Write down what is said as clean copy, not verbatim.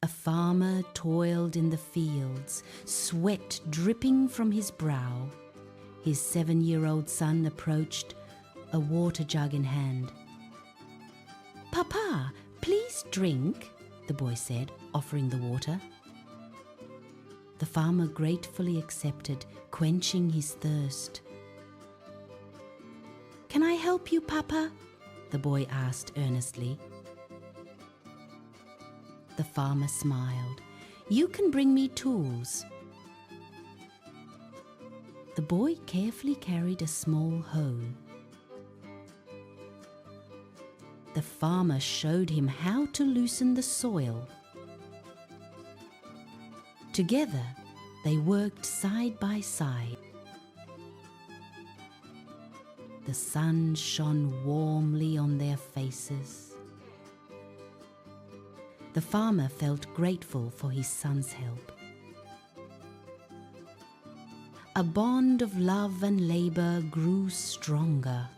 A farmer toiled in the fields, sweat dripping from his brow. His 7-year-old son approached, a water jug in hand. "Papa, please drink," the boy said, offering the water. The farmer gratefully accepted, quenching his thirst. "Can I help you, Papa?" the boy asked earnestly. The farmer smiled. "You can bring me tools." The boy carefully carried a small hoe. The farmer showed him how to loosen the soil. Together, they worked side by side. The sun shone warmly on their faces. The farmer felt grateful for his son's help. A bond of love and labor grew stronger.